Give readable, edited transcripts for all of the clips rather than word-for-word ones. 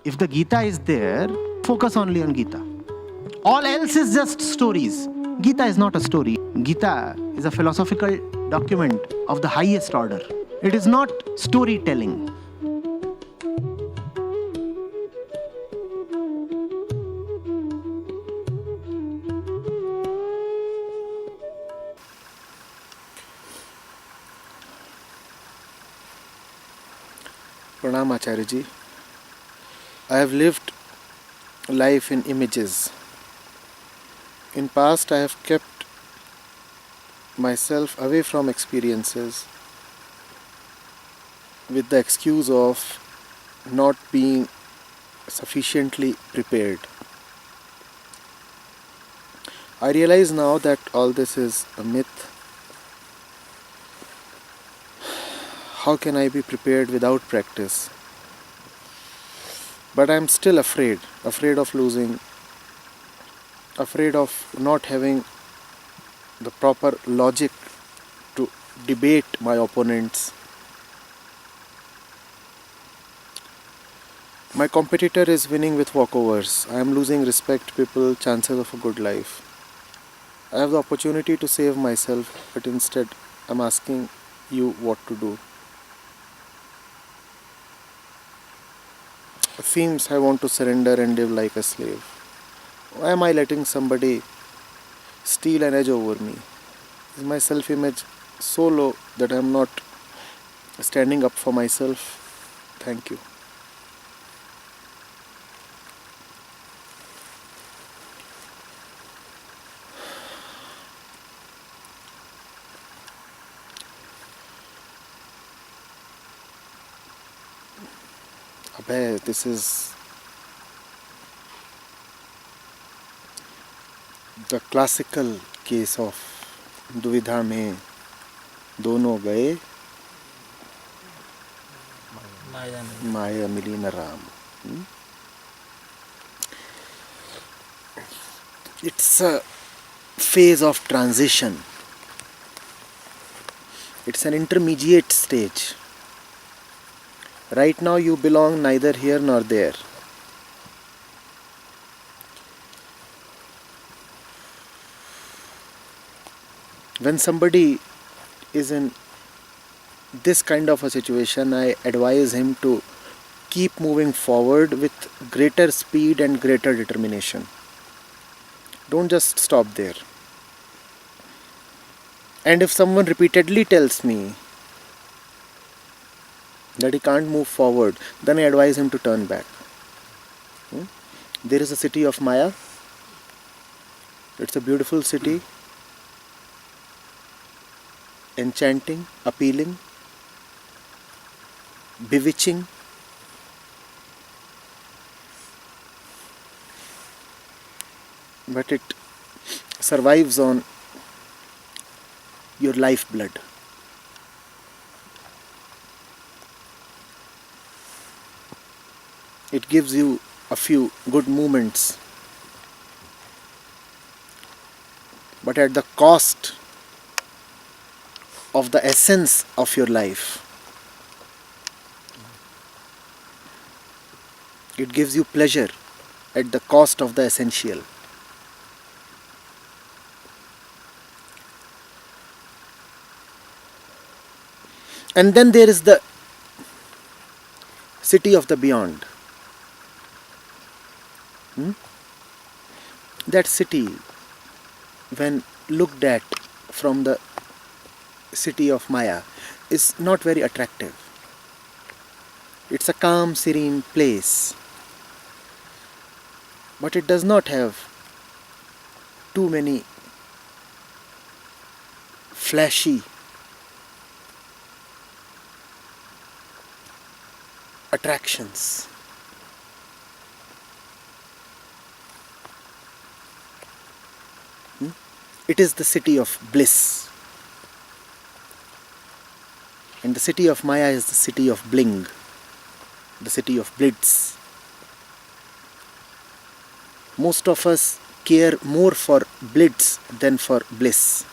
If the Gita is there, focus only on Gita. All else is just stories. Gita is not a story. Gita is a philosophical document of the highest order. It is not storytelling. Pranam Acharya ji. I have lived life in images. In past I have kept myself away from experiences with the excuse of not being sufficiently prepared. I realize now that all this is a myth. How can I be prepared without practice? But I am still afraid of losing, afraid of not having the proper logic to debate my opponents. My competitor is winning with walkovers. I am losing respect, people, chances of a good life. I have the opportunity to save myself, but instead I am asking you what to do. It seems I want to surrender and live like a slave. Why am I letting somebody steal an edge over me? Is my self-image so low that I am not standing up for myself? Thank you. Abhay, this is the classical case of दुविधा में दोनों गए माया मिली न Ram. It's a phase of transition. It's an intermediate stage. Right now you belong neither here nor there. When somebody is in this kind of a situation, I advise him to keep moving forward with greater speed and greater determination. Don't just stop there. And if someone repeatedly tells me that he can't move forward, then I advise him to turn back. There is a city of Maya. It's a beautiful city. Enchanting, appealing, bewitching. But it survives on your lifeblood. It gives you a few good moments, but at the cost of the essence of your life. It gives you pleasure at the cost of the essential. And then there is the city of the beyond. That city, when looked at from the city of Maya, is not very attractive. It's a calm, serene place, but it does not have too many flashy attractions. It is the city of bliss. And the city of Maya is the city of bling, the city of blitz. Most of us care more for blitz than for bliss.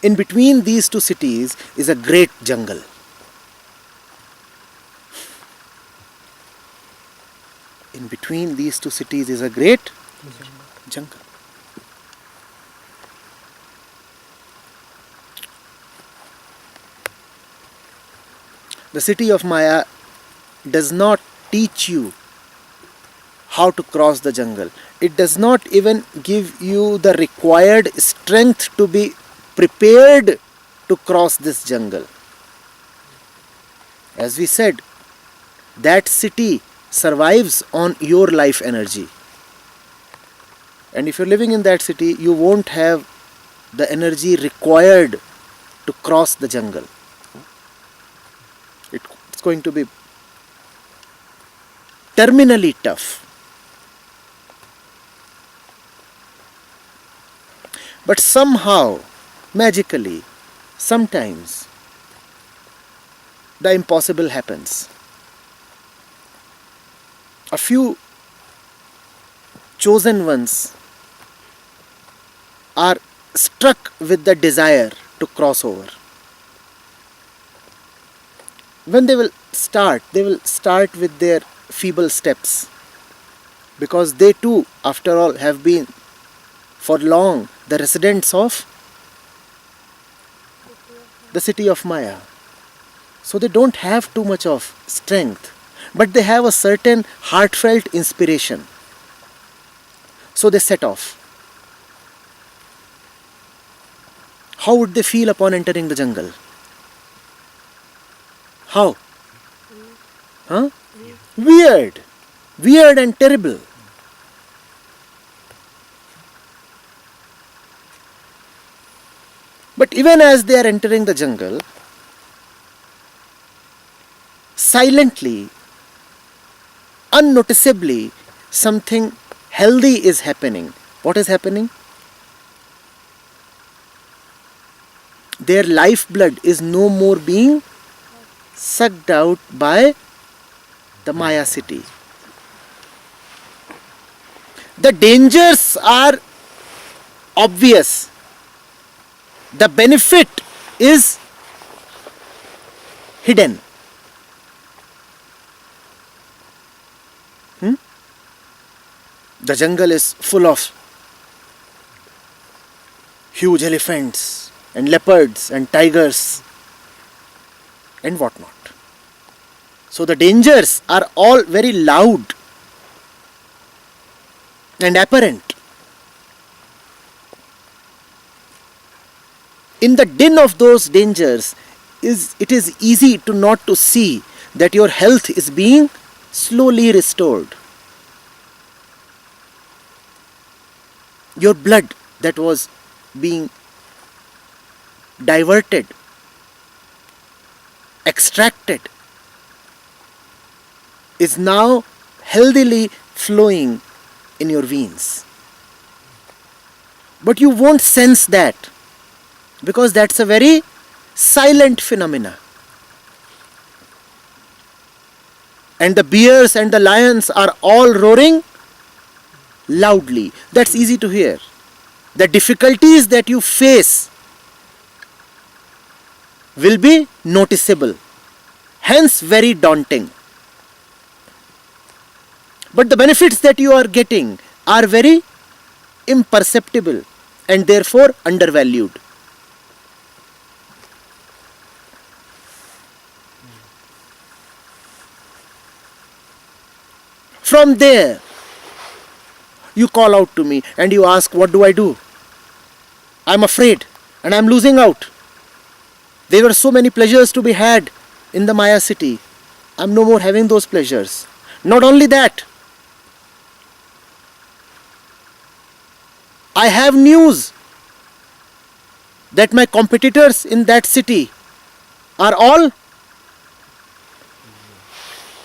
In between these two cities is a great jungle. in between these two cities is a great jungle. The city of Maya does not teach you how to cross the jungle. It does not even give you the required strength to be prepared to cross this jungle. As we said, that city survives on your life energy. And if you're living in that city, you won't have the energy required to cross the jungle. It's going to be terminally tough. But somehow, magically, sometimes, the impossible happens. A few chosen ones are struck with the desire to cross over. When they will start with their feeble steps, because they too, after all, have been for long the residents of the city of Maya. So they don't have too much of strength, but they have a certain heartfelt inspiration. So they set off. How would they feel upon entering the jungle? How? Huh? Weird. Weird and terrible. But even as they are entering the jungle, silently, unnoticeably, something healthy is happening. What is happening? Their lifeblood is no more being sucked out by the Maya city. The dangers are obvious. The benefit is hidden. The jungle is full of huge elephants and leopards and tigers and whatnot. So the dangers are all very loud and apparent. In the din of those dangers, it is easy to not to see that your health is being slowly restored. Your blood that was being diverted, extracted, is now healthily flowing in your veins. But you won't sense that, because that's a very silent phenomena. And the bears and the lions are all roaring loudly. That's easy to hear. The difficulties that you face will be noticeable, hence very daunting. But the benefits that you are getting are very imperceptible and therefore undervalued. From there, you call out to me and you ask, what do I do? I'm afraid and I'm losing out. There were so many pleasures to be had in the Maya city. I'm no more having those pleasures. Not only that, I have news that my competitors in that city are all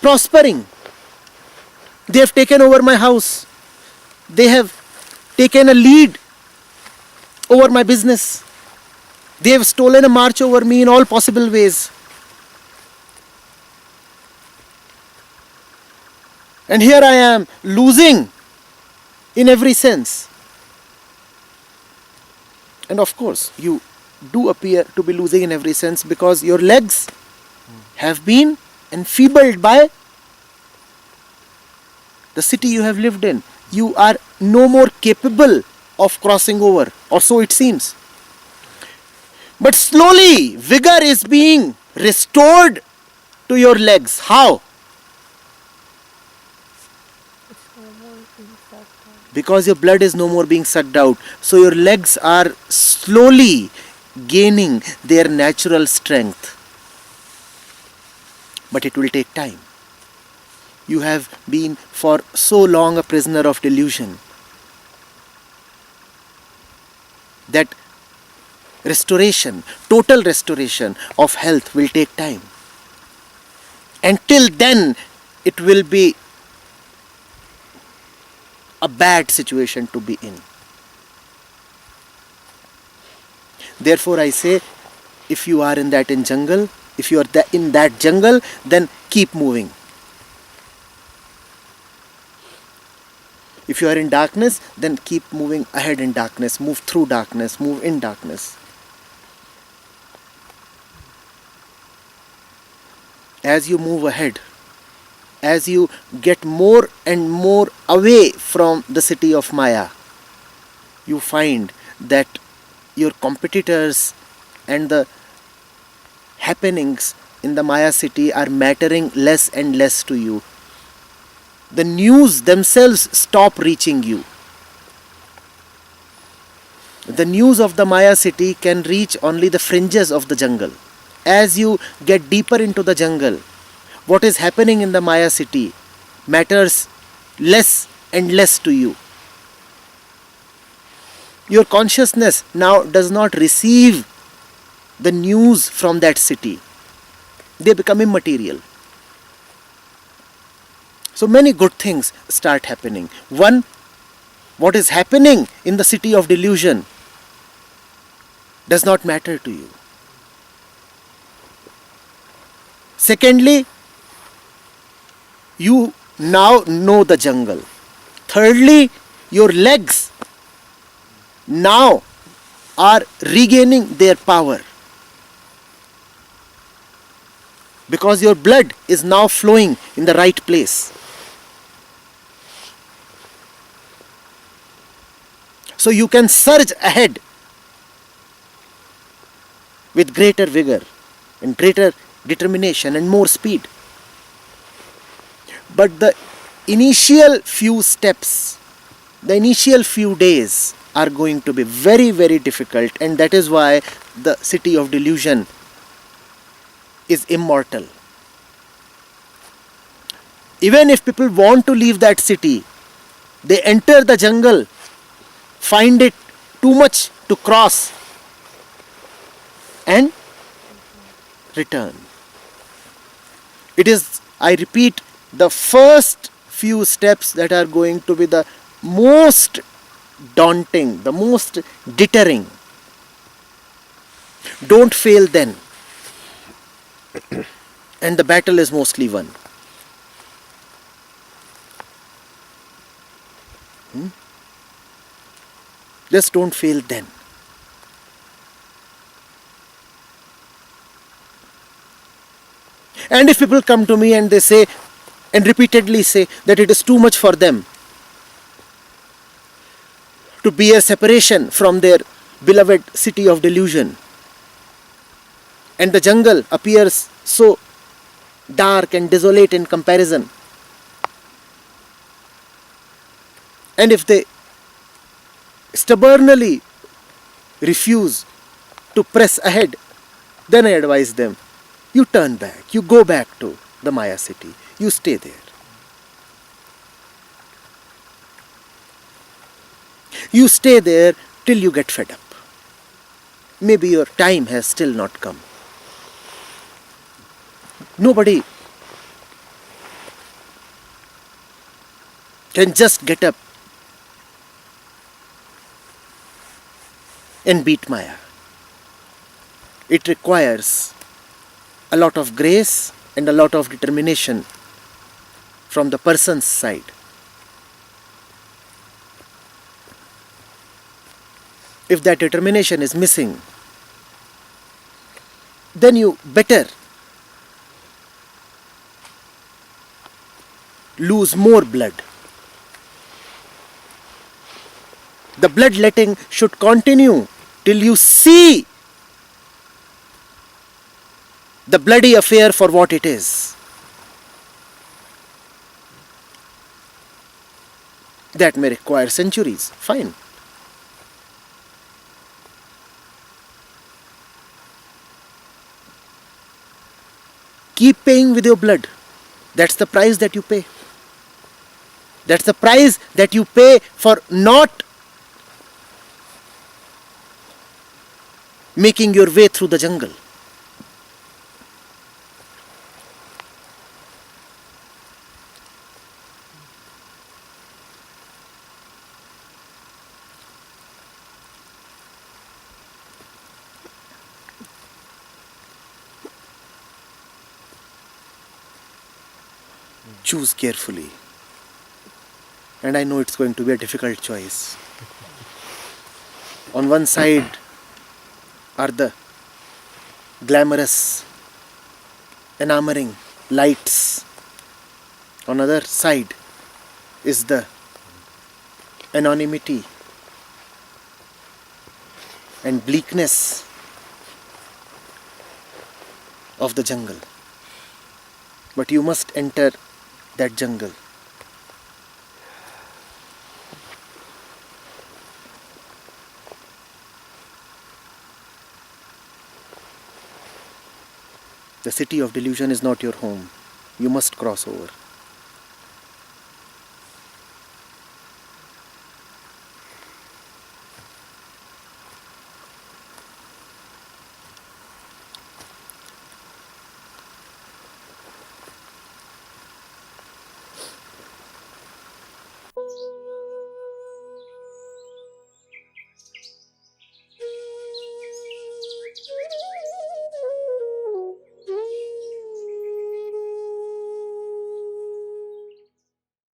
prospering. They have taken over my house. They have taken a lead over my business. They have stolen a march over me in all possible ways. And here I am, losing in every sense. And of course, you do appear to be losing in every sense because your legs have been enfeebled by the city you have lived in, you are no more capable of crossing over, or so it seems. But slowly, vigor is being restored to your legs. How? Because your blood is no more being sucked out. So your legs are slowly gaining their natural strength. But it will take time. You have been for so long a prisoner of delusion that restoration, total restoration of health will take time. Until then, it will be a bad situation to be in. Therefore, I say, if you are in that jungle, if you are in that jungle, then keep moving. If you are in darkness, then keep moving ahead in darkness, move through darkness, move in darkness. As you move ahead, as you get more and more away from the city of Maya, you find that your competitors and the happenings in the Maya city are mattering less and less to you. The news themselves stop reaching you. The news of the Maya city can reach only the fringes of the jungle. As you get deeper into the jungle, what is happening in the Maya city matters less and less to you. Your consciousness now does not receive the news from that city. They become immaterial. So many good things start happening. One, what is happening in the city of delusion does not matter to you. Secondly, you now know the jungle. Thirdly, your legs now are regaining their power, because your blood is now flowing in the right place. So you can surge ahead with greater vigor and greater determination and more speed. But the initial few steps, the initial few days are going to be very, very difficult, and that is why the city of delusion is immortal. Even if people want to leave that city, they enter the jungle, find it too much to cross, and return. It is, I repeat, the first few steps that are going to be the most daunting, the most deterring. Don't fail then, and the battle is mostly won. Just don't fail then. And if people come to me and they say, and repeatedly say, that it is too much for them to bear separation from their beloved city of delusion, and the jungle appears so dark and desolate in comparison, and if they stubbornly refuse to press ahead, then I advise them, you turn back, you go back to the Maya city, you stay there. You stay there till you get fed up. Maybe your time has still not come. Nobody can just get up and beat Maya. It requires a lot of grace and a lot of determination from the person's side. If that determination is missing, then you better lose more blood The bloodletting should continue till you see the bloody affair for what it is. That may require centuries. Fine. Keep paying with your blood. That's the price that you pay. That's the price that you pay for not making your way through the jungle. Choose carefully. And I know it's going to be a difficult choice. On one side are the glamorous, enamoring lights. On other side is the anonymity and bleakness of the jungle. But you must enter that jungle. The city of delusion is not your home. You must cross over.